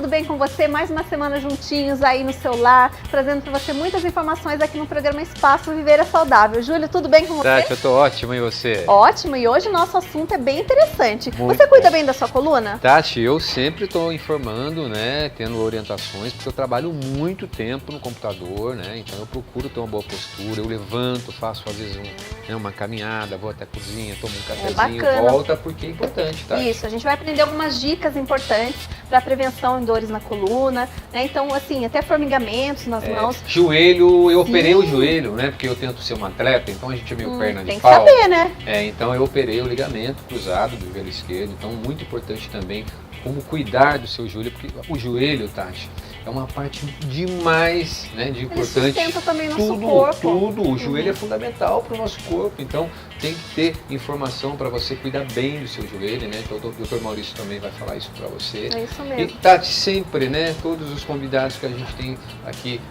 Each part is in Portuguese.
tudo bem com você? Mais uma semana juntinhos aí no seu lar, trazendo para você muitas informações aqui no programa Espaço Viver é Saudável. Júlio, tudo bem com você? Tati, eu tô ótimo, e você? Ótimo, e hoje o nosso assunto é bem interessante. Muito Você cuida bom. bem da sua coluna? Tati, eu sempre estou informando, né, tendo orientações, porque eu trabalho muito tempo no computador, né, então eu procuro ter uma boa postura, eu levanto, faço às vezes uma caminhada, vou até a cozinha, tomo um cafezinho, volta, porque é importante, Tati. Isso, a gente vai aprender algumas dicas importantes para prevenção em dores na coluna, né, então assim, até formigamentos nas mãos. Joelho, eu Sim. operei o joelho, né, porque eu tento ser um atleta, então a gente é meio perna de tem que pau. saber, né? Então eu operei o ligamento cruzado do joelho esquerdo, então muito importante também como cuidar do seu joelho, porque o joelho, Tati, é uma parte demais, né, de importante. Ele sustenta também o nosso corpo. Tudo, o joelho é fundamental para o nosso corpo, então tem que ter informação para você cuidar bem do seu joelho, né, então o Dr. Maurício também vai falar isso para você. É isso mesmo. E Tati, sempre, né, todos os convidados que a gente tem aqui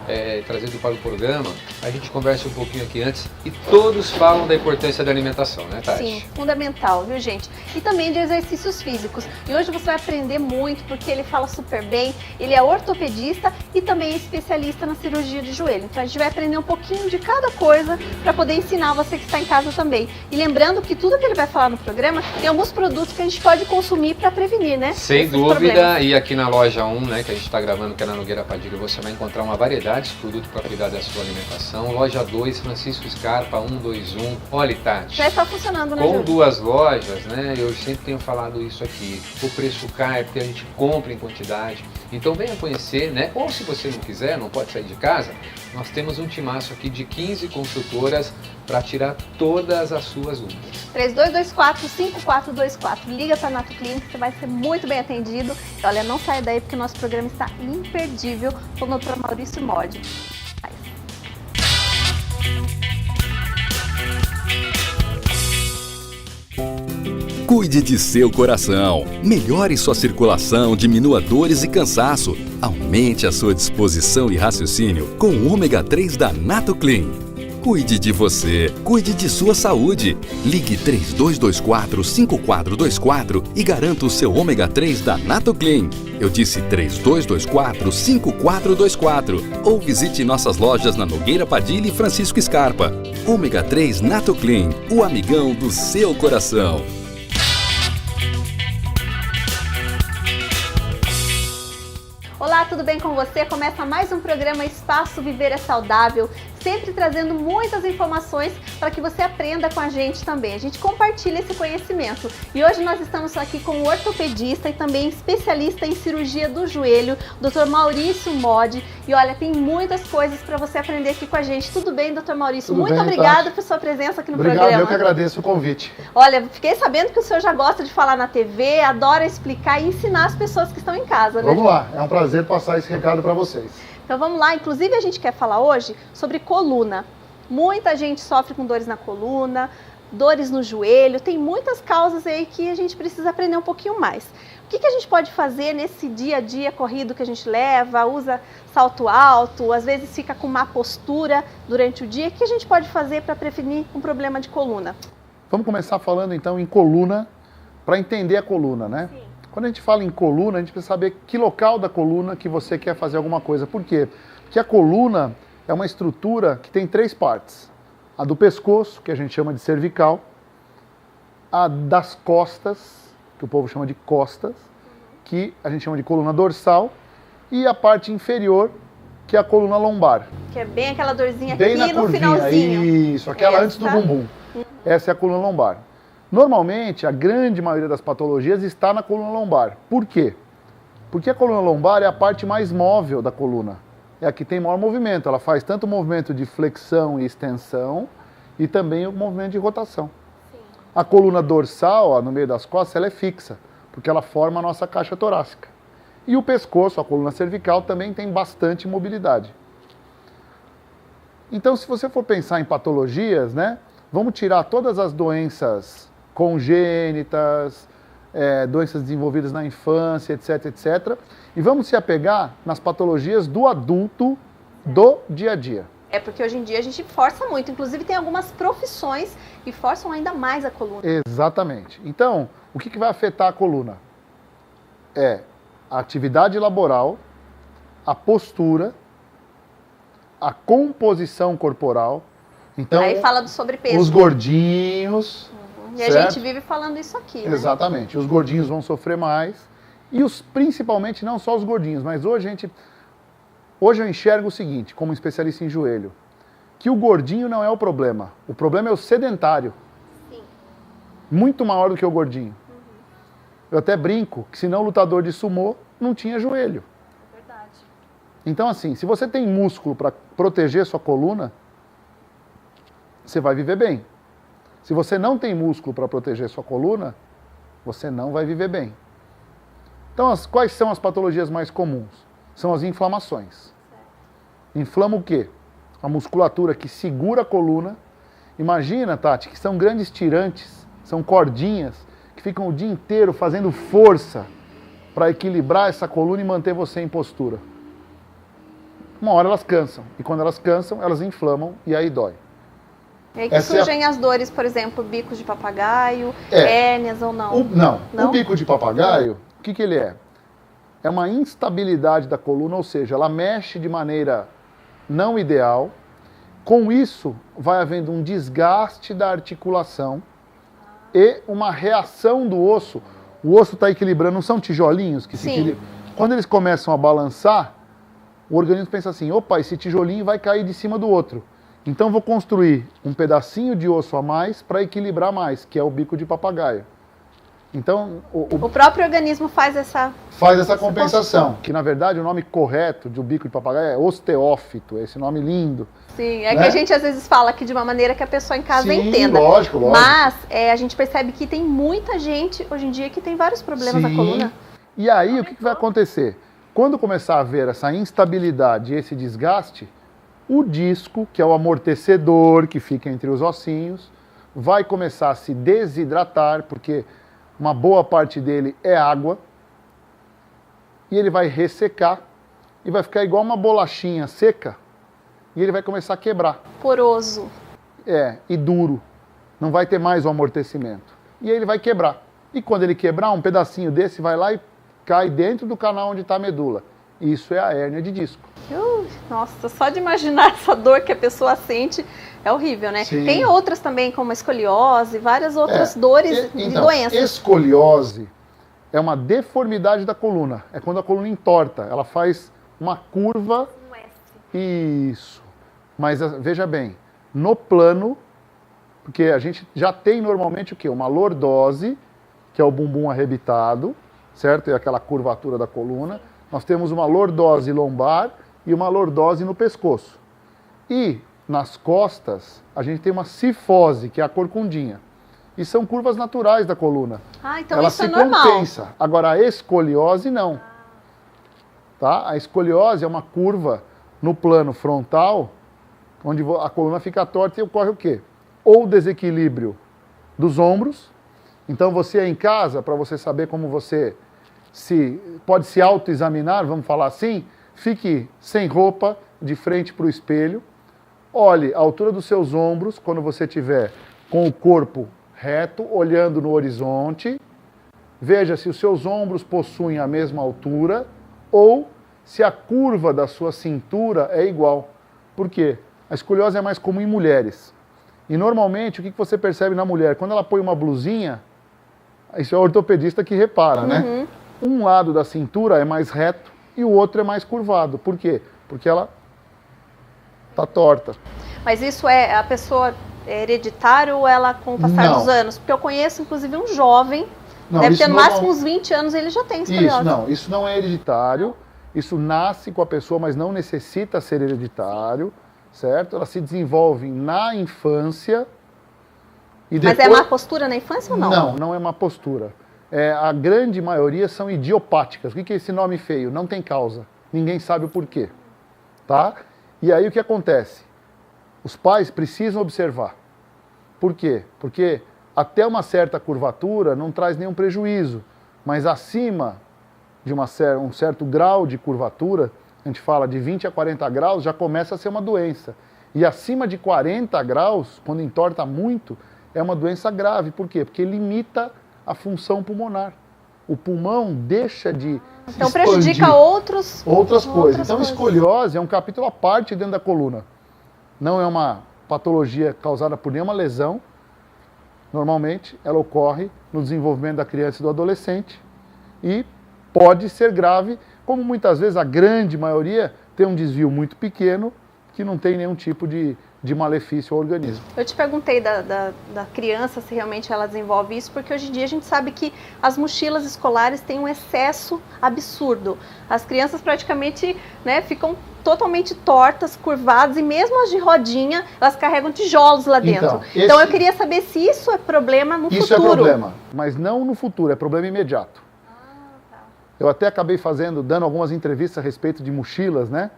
trazido para o programa, a gente conversa um pouquinho aqui antes e todos falam da importância da alimentação, né, Tati? Sim, fundamental, viu, gente? E também de exercícios físicos. E hoje você vai aprender muito, porque ele fala super bem, ele é ortopedista e também é especialista na cirurgia de joelho. Então a gente vai aprender um pouquinho de cada coisa para poder ensinar você que está em casa também. E lembrando que tudo que ele vai falar no programa tem alguns produtos que a gente pode consumir para prevenir, né? Sem esses dúvida, problemas. e aqui na loja 1, né, que a gente está gravando, que é na Nogueira Padilha, você vai encontrar uma variedade de produtos para cuidar da sua alimentação. Loja 2, Francisco Scarpa, 121. Olha, Tati, Já está funcionando, né, com Júlio? 2 lojas, né, eu sempre tenho falado isso aqui, o preço cai porque a gente compra em quantidade. Então venha conhecer, né? Ou se você não quiser, não pode sair de casa, nós temos um timaço aqui de 15 consultoras para tirar todas as suas dúvidas. 3224-5424. Liga para a Nato Clínica, você vai ser muito bem atendido. E olha, não saia daí porque o nosso programa está imperdível com o Dr. Maurício Modi. Cuide de seu coração, melhore sua circulação, diminua dores e cansaço, aumente a sua disposição e raciocínio com o ômega 3 da Nato Clean. Cuide de você, cuide de sua saúde. Ligue 3224-5424 e garanta o seu ômega 3 da Nato Clean. Eu disse 3224-5424. Ou visite nossas lojas na Nogueira Padilha e Francisco Scarpa. Ômega 3 Nato Clean, o amigão do seu coração. Olá, tudo bem com você? Começa mais um programa Espaço Viver é Saudável, sempre trazendo muitas informações para que você aprenda com a gente também. A gente compartilha esse conhecimento. E hoje nós estamos aqui com o ortopedista e também especialista em cirurgia do joelho, Dr. Maurício Modi. E olha, tem muitas coisas para você aprender aqui com a gente. Tudo bem, Dr. Maurício? Tudo Muito bem, obrigada Tati. por sua presença aqui no Obrigado, programa. eu que agradeço o convite. Olha, fiquei sabendo que o senhor já gosta de falar na TV, adora explicar e ensinar as pessoas que estão em casa, né? Vamos lá, é um prazer passar esse recado para vocês. Então vamos lá, inclusive a gente quer falar hoje sobre coluna. Muita gente sofre com dores na coluna, dores no joelho, tem muitas causas aí que a gente precisa aprender um pouquinho mais. O que a gente pode fazer nesse dia a dia corrido que a gente leva, usa salto alto, às vezes fica com má postura durante o dia? O que a gente pode fazer para prevenir um problema de coluna? Vamos começar falando então em coluna, para entender a coluna, né? Sim. Quando a gente fala em coluna, a gente precisa saber que local da coluna que você quer fazer alguma coisa. Por quê? Porque a coluna é uma estrutura que tem 3 partes. A do pescoço, que a gente chama de cervical, a das costas, que o povo chama de costas, que a gente chama de coluna dorsal, e a parte inferior, que é a coluna lombar. Que é bem aquela dorzinha Bem aqui na no curvinha, finalzinho. isso, aquela antes do bumbum. Essa é a coluna lombar. Normalmente, a grande maioria das patologias está na coluna lombar. Por quê? Porque a coluna lombar é a parte mais móvel da coluna. É a que tem maior movimento. Ela faz tanto o movimento de flexão e extensão e também o movimento de rotação. Sim. A coluna dorsal, ó, no meio das costas, ela é fixa, porque ela forma a nossa caixa torácica. E o pescoço, a coluna cervical, também tem bastante mobilidade. Então, se você for pensar em patologias, né, vamos tirar todas as doenças congênitas, doenças desenvolvidas na infância, etc, etc. E vamos se apegar nas patologias do adulto do dia a dia. É porque hoje em dia a gente força muito, inclusive tem algumas profissões que forçam ainda mais a coluna. Exatamente. Então, o que vai afetar a coluna? a atividade laboral, a postura, a composição corporal. Então, Aí fala do sobrepeso. os gordinhos... E a certo? gente vive falando isso aqui, né? Exatamente. Os gordinhos vão sofrer mais. E principalmente não só os gordinhos, mas hoje eu enxergo o seguinte, como especialista em joelho, que o gordinho não é o problema. O problema é o sedentário. Sim. Muito maior do que o gordinho. Eu até brinco que se não lutador de sumô, não tinha joelho. Verdade. Então assim, se você tem músculo para proteger sua coluna, você vai viver bem. Se você não tem músculo para proteger sua coluna, você não vai viver bem. Então, quais são as patologias mais comuns? São as inflamações. Inflama o quê? A musculatura que segura a coluna. Imagina, Tati, que são grandes tirantes, são cordinhas, que ficam o dia inteiro fazendo força para equilibrar essa coluna e manter você em postura. Uma hora elas cansam, e quando elas cansam, elas inflamam e aí dói. E aí que Essa surgem as dores, por exemplo, bicos de papagaio, hérnias ou não? O bico de papagaio, o que ele é? É uma instabilidade da coluna, ou seja, ela mexe de maneira não ideal. Com isso, vai havendo um desgaste da articulação e uma reação do osso. O osso está equilibrando, não são tijolinhos que se equilibram? Quando eles começam a balançar, o organismo pensa assim, opa, esse tijolinho vai cair de cima do outro. Então vou construir um pedacinho de osso a mais para equilibrar mais, que é o bico de papagaio. Então o próprio organismo faz essa compensação, que na verdade o nome correto de um bico de papagaio é osteófito, esse nome lindo. Sim, é, né? Que a gente às vezes fala aqui de uma maneira que a pessoa em casa entenda. Lógico. Mas a gente percebe que tem muita gente hoje em dia que tem vários problemas na coluna. E aí o que vai acontecer? Quando começar a haver essa instabilidade e esse desgaste, o disco, que é o amortecedor que fica entre os ossinhos, vai começar a se desidratar, porque uma boa parte dele é água, e ele vai ressecar, e vai ficar igual uma bolachinha seca, e ele vai começar a quebrar. Poroso. E duro. Não vai ter mais o amortecimento. E aí ele vai quebrar. E quando ele quebrar, um pedacinho desse vai lá e cai dentro do canal onde está a medula. Isso é a hérnia de disco. Nossa, só de imaginar essa dor que a pessoa sente é horrível, né? Sim. Tem outras também, como a escoliose, várias outras dores de doenças. Escoliose é uma deformidade da coluna. É quando a coluna entorta. Ela faz uma curva. Isso. Mas veja bem, no plano, porque a gente já tem normalmente o quê? Uma lordose, que é o bumbum arrebitado, certo? E aquela curvatura da coluna. Nós temos uma lordose lombar e uma lordose no pescoço. E nas costas, a gente tem uma cifose, que é a corcundinha. E são curvas naturais da coluna. Então ela isso se é normal. compensa. Agora, a escoliose, não. Tá? A escoliose é uma curva no plano frontal, onde a coluna fica torta e ocorre o quê? Ou desequilíbrio dos ombros. Então, você é em casa, para você saber como você pode se autoexaminar, vamos falar assim, fique sem roupa, de frente para o espelho, olhe a altura dos seus ombros, quando você estiver com o corpo reto, olhando no horizonte, veja se os seus ombros possuem a mesma altura ou se a curva da sua cintura é igual. Por quê? A escoliose é mais comum em mulheres. E normalmente, o que você percebe na mulher? Quando ela põe uma blusinha, isso é o ortopedista que repara, né? Um lado da cintura é mais reto e o outro é mais curvado. Por quê? Porque ela está torta. Mas isso a pessoa é hereditária ou ela com o passar dos anos? Porque eu conheço, inclusive, um jovem, deve ter no máximo uns 20 anos, ele já tem escoliose. Isso não é hereditário. Isso nasce com a pessoa, mas não necessita ser hereditário, certo? Ela se desenvolve na infância. Mas é má postura na infância ou não? Não, não é má postura. A grande maioria são idiopáticas. O que é esse nome feio? Não tem causa. Ninguém sabe o porquê. Tá? E aí o que acontece? Os pais precisam observar. Por quê? Porque até uma certa curvatura não traz nenhum prejuízo. Mas acima de um certo grau de curvatura, a gente fala de 20 a 40 graus, já começa a ser uma doença. E acima de 40 graus, quando entorta muito, é uma doença grave. Por quê? Porque limita a função pulmonar. o pulmão deixa de Então se prejudica expandir. outras Coisas. Então, escoliose é um capítulo à parte dentro da coluna. Não é uma patologia causada por nenhuma lesão. Normalmente, ela ocorre no desenvolvimento da criança e do adolescente e pode ser grave, como muitas vezes a grande maioria tem um desvio muito pequeno que não tem nenhum tipo de malefício ao organismo. Eu te perguntei da criança se realmente ela desenvolve isso, porque hoje em dia a gente sabe que as mochilas escolares têm um excesso absurdo. As crianças praticamente, né, ficam totalmente tortas, curvadas, e mesmo as de rodinha, elas carregam tijolos lá dentro. Então eu queria saber se isso é problema no futuro. Isso é problema, mas não no futuro, é problema imediato. Eu até acabei dando algumas entrevistas a respeito de mochilas, né?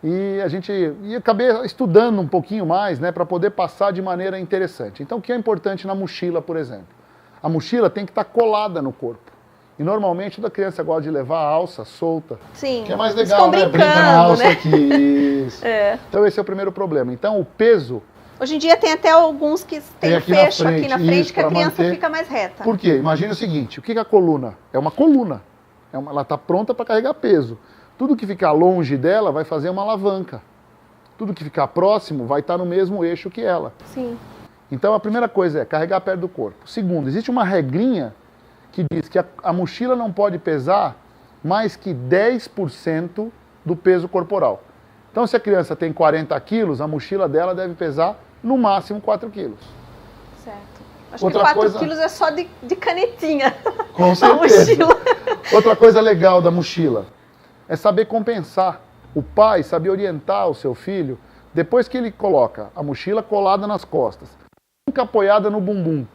E acabei estudando um pouquinho mais, né, para poder passar de maneira interessante. Então, o que é importante na mochila, por exemplo? A mochila tem que estar colada no corpo. E normalmente toda criança gosta de levar a alça solta. Sim. Que é mais legal, né? Brinca na alça, né? Aqui. Isso. É. Então esse é o primeiro problema. Então o peso... Hoje em dia tem até alguns que tem fecho aqui na frente, isso, que a criança manter... fica mais reta. Por quê? Imagina o seguinte, o que é a coluna? É uma coluna. Ela está pronta para carregar peso. Tudo que ficar longe dela vai fazer uma alavanca. Tudo que ficar próximo vai estar no mesmo eixo que ela. Sim. Então a primeira coisa é carregar perto do corpo. Segundo, existe uma regrinha que diz que a mochila não pode pesar mais que 10% do peso corporal. Então, se a criança tem 40 quilos, a mochila dela deve pesar no máximo 4 quilos. Certo. Acho Outra que 4 coisa... quilos é só de canetinha. Com certeza. Outra coisa legal da mochila é saber compensar. O pai saber orientar o seu filho depois que ele coloca a mochila colada nas costas, nunca apoiada no bumbum,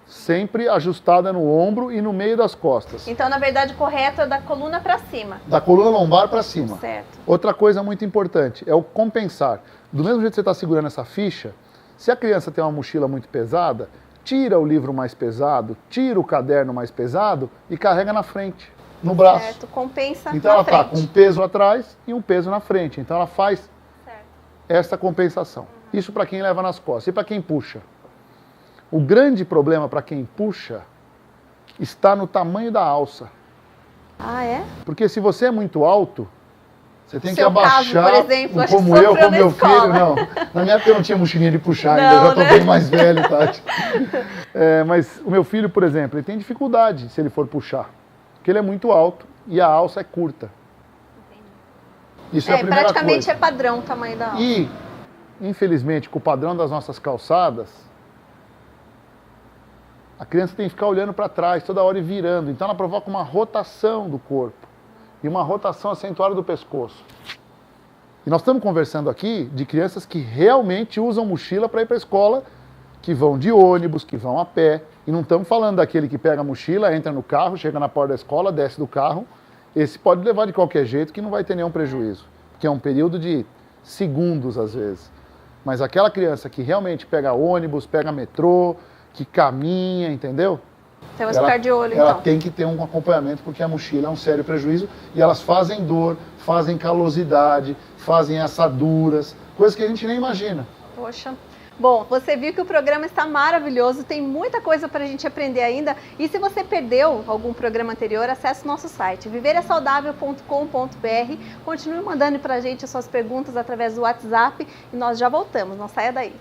sempre ajustada no ombro e no meio das costas. Então, na verdade, o correto é da coluna para cima. Da coluna lombar para cima. Certo. Outra coisa muito importante é o compensar. Do mesmo jeito que você está segurando essa ficha, se a criança tem uma mochila muito pesada, tira o livro mais pesado, tira o caderno mais pesado e carrega na frente, no braço. Certo, compensa então na ela está frente. com um peso atrás e um peso na frente. Então ela faz Certo. essa compensação. Isso para quem leva nas costas. E para quem puxa? O grande problema para quem puxa está no tamanho da alça. Ah, é? Porque se você é muito alto, você tem que Seu abaixar, caso, por exemplo, acho como que eu, sofreu com na meu escola. filho, não. Na minha época eu não tinha mochilinha de puxar ainda, Não, eu já estou né? bem mais velho, Tati. Mas o meu filho, por exemplo, ele tem dificuldade se ele for puxar, porque ele é muito alto e a alça é curta. Isso é a primeira praticamente coisa. é padrão o tamanho da alça. E, infelizmente, com o padrão das nossas calçadas, a criança tem que ficar olhando para trás toda hora e virando. Então ela provoca uma rotação do corpo e uma rotação acentuada do pescoço. E nós estamos conversando aqui de crianças que realmente usam mochila para ir para a escola, que vão de ônibus, que vão a pé. E não estamos falando daquele que pega a mochila, entra no carro, chega na porta da escola, desce do carro. Esse pode levar de qualquer jeito que não vai ter nenhum prejuízo. Porque é um período de segundos às vezes. Mas aquela criança que realmente pega ônibus, pega metrô, que caminha, entendeu? Temos que ficar de olho, ela então. tem que ter um acompanhamento, porque a mochila é um sério prejuízo e elas fazem dor, fazem calosidade, fazem assaduras, coisas que a gente nem imagina. Poxa. Bom, você viu que o programa está maravilhoso, tem muita coisa para a gente aprender ainda. E se você perdeu algum programa anterior, acesse o nosso site, viverasaudável.com.br. Continue mandando para a gente as suas perguntas através do WhatsApp e nós já voltamos, não saia daí.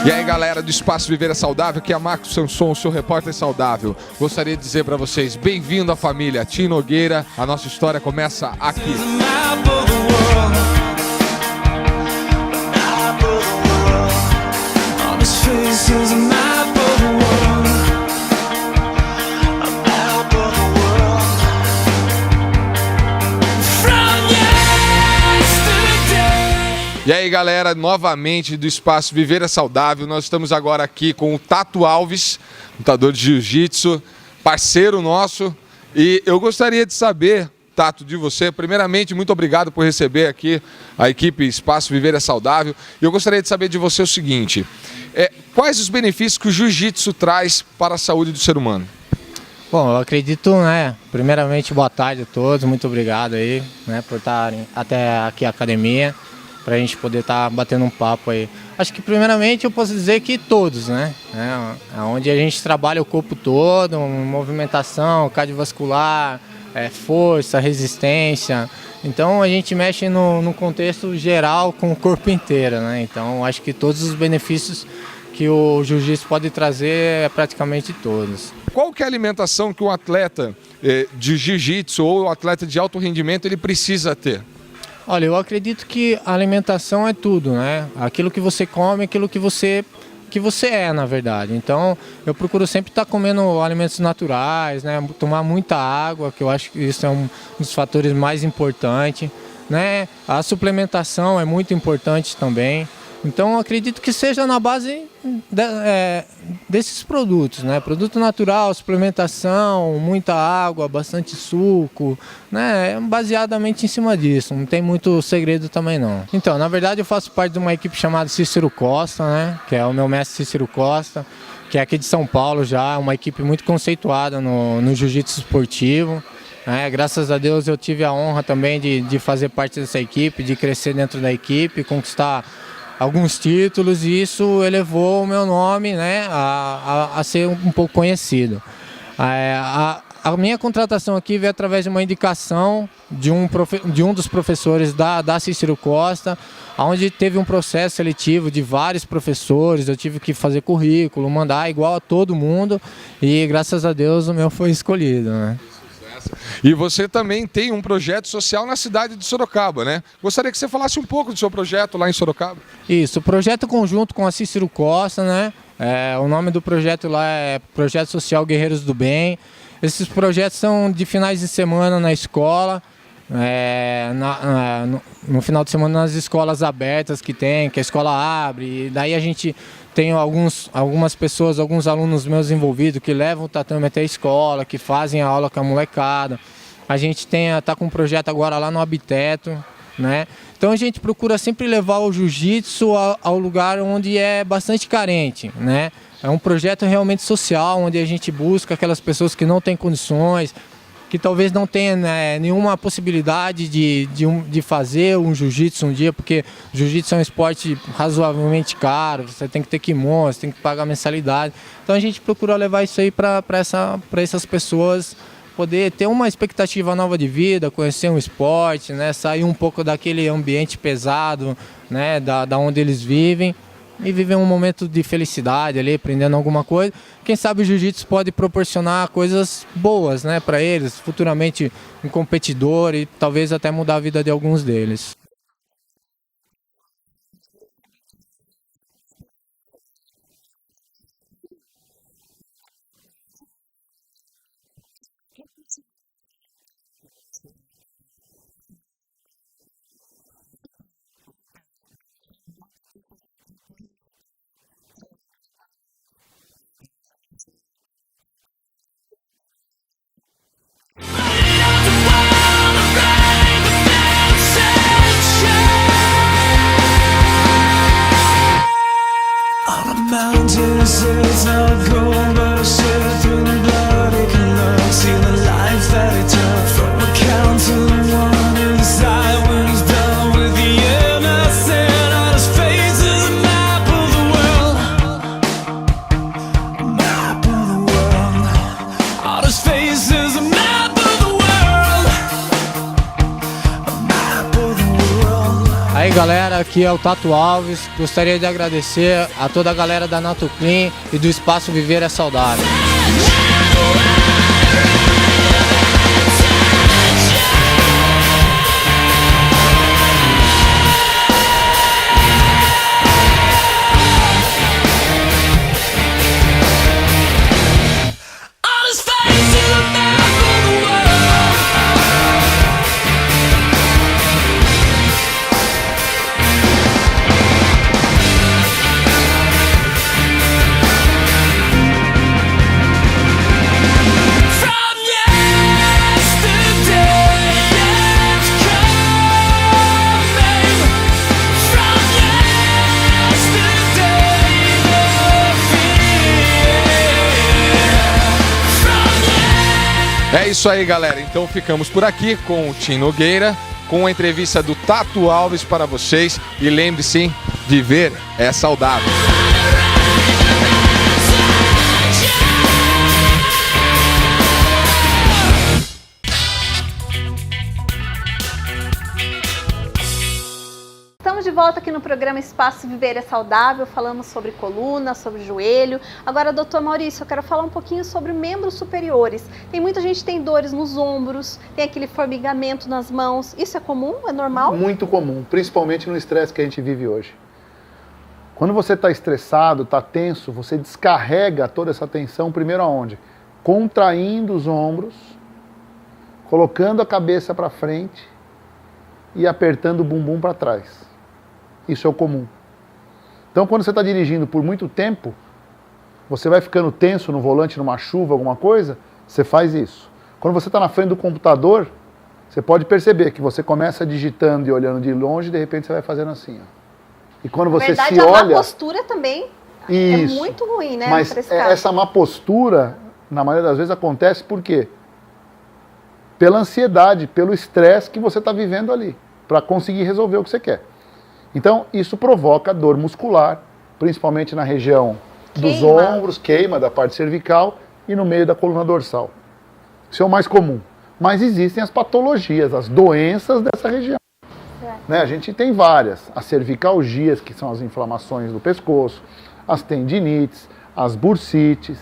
E aí, galera do Espaço Viver é Saudável, aqui é Marcos Sanson, seu repórter saudável. Gostaria de dizer para vocês, bem-vindo à família Tim Nogueira. A nossa história começa aqui. E aí, galera, novamente do Espaço Viver é Saudável, nós estamos agora aqui com o Tato Alves, lutador de jiu-jitsu, parceiro nosso, e eu gostaria de saber, Tato, de você, primeiramente, muito obrigado por receber aqui a equipe Espaço Viver é Saudável, e eu gostaria de saber de você o seguinte, quais os benefícios que o jiu-jitsu traz para a saúde do ser humano? Bom, eu acredito, primeiramente, boa tarde a todos, muito obrigado aí, por estarem até aqui à academia, para a gente poder estar batendo um papo aí. Acho que primeiramente eu posso dizer que todos, onde a gente trabalha o corpo todo, movimentação cardiovascular, força, resistência. Então a gente mexe no contexto geral com o corpo inteiro, Então acho que todos os benefícios que o jiu-jitsu pode trazer é praticamente todos. Qual que é a alimentação que um atleta de jiu-jitsu ou um atleta de alto rendimento ele precisa ter? Olha, eu acredito que a alimentação é tudo, Aquilo que você come, aquilo que você é, na verdade. Então, eu procuro sempre estar comendo alimentos naturais, tomar muita água, que eu acho que isso é um dos fatores mais importantes, A suplementação é muito importante também. Então, eu acredito que seja na base desses produtos, Produto natural, suplementação, muita água, bastante suco, baseadamente em cima disso. Não tem muito segredo também, não. Então, na verdade, eu faço parte de uma equipe chamada Cícero Costa, Que é o meu mestre Cícero Costa, que é aqui de São Paulo já, uma equipe muito conceituada no jiu-jitsu esportivo. Graças a Deus eu tive a honra também de fazer parte dessa equipe, de crescer dentro da equipe, conquistar alguns títulos, e isso elevou o meu nome a ser um pouco conhecido. A minha contratação aqui veio através de uma indicação de um dos professores da Cícero Costa, onde teve um processo seletivo de vários professores, eu tive que fazer currículo, mandar igual a todo mundo, e graças a Deus o meu foi escolhido. E você também tem um projeto social na cidade de Sorocaba, Gostaria que você falasse um pouco do seu projeto lá em Sorocaba. Isso, projeto conjunto com a Cícero Costa, o nome do projeto lá é Projeto Social Guerreiros do Bem. Esses projetos são de finais de semana na escola, no final de semana nas escolas abertas que a escola abre, e daí a gente tem algumas pessoas, alguns alunos meus envolvidos que levam o tatame até a escola, que fazem a aula com a molecada. A gente está com um projeto agora lá no Habiteto, Então a gente procura sempre levar o jiu-jitsu ao lugar onde é bastante carente, É um projeto realmente social, onde a gente busca aquelas pessoas que não têm condições, que talvez não tenha nenhuma possibilidade de fazer um jiu-jitsu um dia, porque jiu-jitsu é um esporte razoavelmente caro, você tem que ter kimono, você tem que pagar mensalidade. Então a gente procura levar isso aí para essas pessoas poder ter uma expectativa nova de vida, conhecer um esporte, sair um pouco daquele ambiente pesado, da onde eles vivem, e viver um momento de felicidade ali, aprendendo alguma coisa. Quem sabe o jiu-jitsu pode proporcionar coisas boas, para eles, futuramente um competidor, e talvez até mudar a vida de alguns deles. galera, aqui é o Tato Alves. Gostaria de agradecer a toda a galera da NatoClean e do Espaço Viver é Saudável. É isso aí, galera. Então ficamos por aqui com o Tim Nogueira, com a entrevista do Tato Alves para vocês. E lembre-se, viver é saudável. Estamos de volta aqui no programa Espaço Viver é Saudável, falamos sobre coluna, sobre joelho. Agora, doutor Maurício, eu quero falar um pouquinho sobre membros superiores. Tem muita gente que tem dores nos ombros, tem aquele formigamento nas mãos. Isso é comum? É normal? Muito comum, principalmente no estresse que a gente vive hoje. Quando você está estressado, está tenso, você descarrega toda essa tensão primeiro aonde? Contraindo os ombros, colocando a cabeça para frente e apertando o bumbum para trás. Isso é o comum. Então, quando você está dirigindo por muito tempo, você vai ficando tenso no volante, numa chuva, alguma coisa, você faz isso. Quando você está na frente do computador, você pode perceber que você começa digitando e olhando de longe, e de repente você vai fazendo assim. Ó. E quando você Na verdade, se olha... a má postura também isso, é muito ruim, né? Mas essa má postura, na maioria das vezes, acontece por quê? Pela ansiedade, pelo estresse que você está vivendo ali, para conseguir resolver o que você quer. Então, isso provoca dor muscular, principalmente na região dos ombros, queima da parte cervical e no meio da coluna dorsal. Isso é o mais comum. Mas existem as patologias, as doenças dessa região. Né? A gente tem várias. As cervicalgias, que são as inflamações do pescoço, as tendinites, as bursites.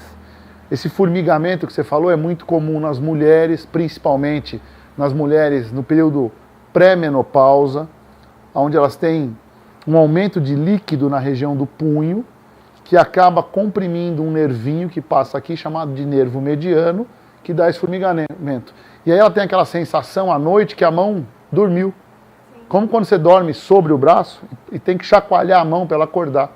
Esse formigamento que você falou é muito comum nas mulheres, principalmente nas mulheres no período pré-menopausa, onde elas têm um aumento de líquido na região do punho, que acaba comprimindo um nervinho que passa aqui, chamado de nervo mediano, que dá esse formigamento. E aí ela tem aquela sensação à noite que a mão dormiu. Como quando você dorme sobre o braço e tem que chacoalhar a mão para ela acordar.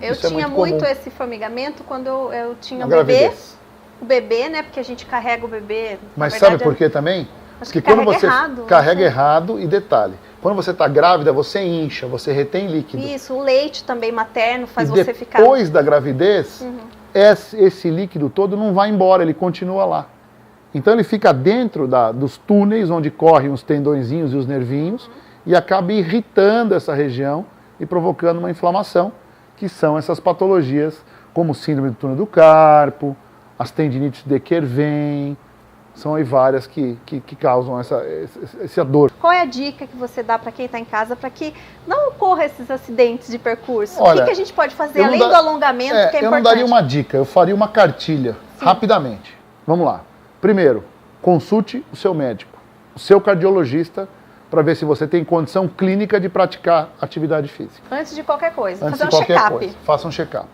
Eu Isso tinha é muito comum. esse formigamento quando eu tinha Na um bebê. gravidez. O bebê, né? Porque a gente carrega o bebê. Mas na sabe verdade, por quê também? Acho Porque que quando carrega você errado, carrega não sei. errado, e detalhe, quando você está grávida, você incha, você retém líquido. Isso, o leite também materno faz E você ficar... depois da gravidez, esse líquido todo não vai embora, ele continua lá. Então ele fica dentro dos túneis onde correm os tendõezinhos e os nervinhos e acaba irritando essa região e provocando uma inflamação, que são essas patologias como síndrome do túnel do carpo, as tendinites de Kerven, são aí várias que causam essa dor. Qual é a dica que você dá para quem está em casa para que não ocorra esses acidentes de percurso? Olha, o que a gente pode fazer eu não além dá- do alongamento, que é Eu importante? não daria uma dica, eu faria uma cartilha, rapidamente. Vamos lá. Primeiro, consulte o seu médico, o seu cardiologista, para ver se você tem condição clínica de praticar atividade física. Antes de qualquer coisa, Antes fazer de um qualquer check-up. coisa, faça um check-up.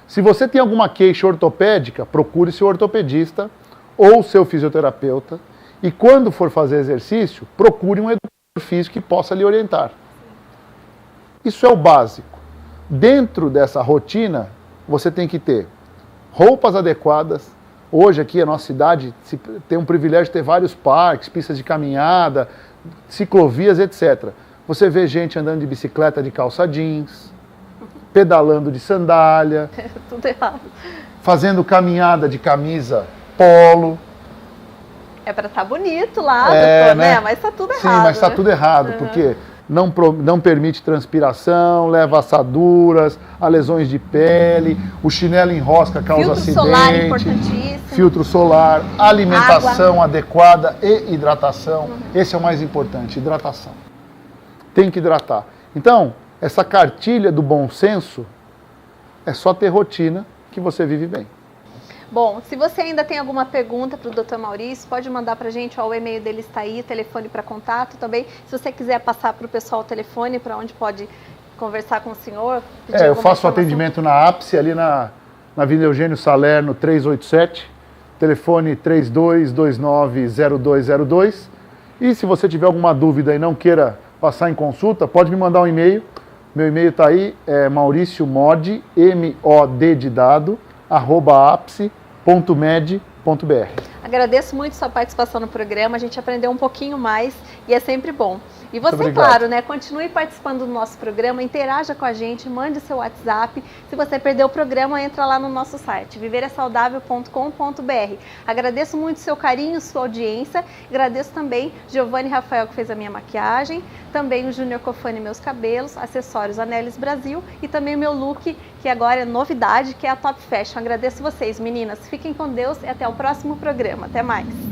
Se você tem alguma queixa ortopédica, procure seu ortopedista ou seu fisioterapeuta. E quando for fazer exercício, procure um educador físico que possa lhe orientar. Isso é o básico. Dentro dessa rotina, você tem que ter roupas adequadas. Hoje aqui a nossa cidade tem um privilégio de ter vários parques, pistas de caminhada, ciclovias, etc. Você vê gente andando de bicicleta de calça jeans, pedalando de sandália, Tudo errado. fazendo caminhada de camisa polo. É para estar bonito lá, É, doutor, né? Mas tá tudo Sim, errado. mas está né? tudo errado, porque não permite transpiração, leva assaduras, a lesões de pele, o chinelo enrosca, causa Filtro acidente. solar importantíssimo. Filtro solar, alimentação adequada e hidratação. Esse é o mais importante, hidratação. tem que hidratar. Então, essa cartilha do bom senso é só ter rotina que você vive bem. Bom, se você ainda tem alguma pergunta para o Dr. Maurício, pode mandar para a gente, ó, o e-mail dele está aí, o telefone para contato também. Se você quiser passar para o pessoal o telefone, para onde pode conversar com o senhor. Eu faço atendimento na Ápice, ali na Avenida Eugênio Salerno 387, telefone 32290202. E se você tiver alguma dúvida e não queira passar em consulta, pode me mandar um e-mail. Meu e-mail está aí, é mauriciomod, M-O-D de dado, @apse.med.br. Agradeço muito sua participação no programa, a gente aprendeu um pouquinho mais e é sempre bom. E você, obrigado. claro, né, continue participando do nosso programa, interaja com a gente, mande seu WhatsApp. Se você perdeu o programa, entra lá no nosso site, viverasaudável.com.br. Agradeço muito seu carinho, sua audiência. Agradeço também Giovanni Rafael, que fez a minha maquiagem, também o Júnior Cofani, meus cabelos, acessórios Anelis Brasil e também o meu look, que agora é novidade, que é a Top Fashion. Agradeço vocês, meninas. Fiquem com Deus e até o próximo programa. Até mais.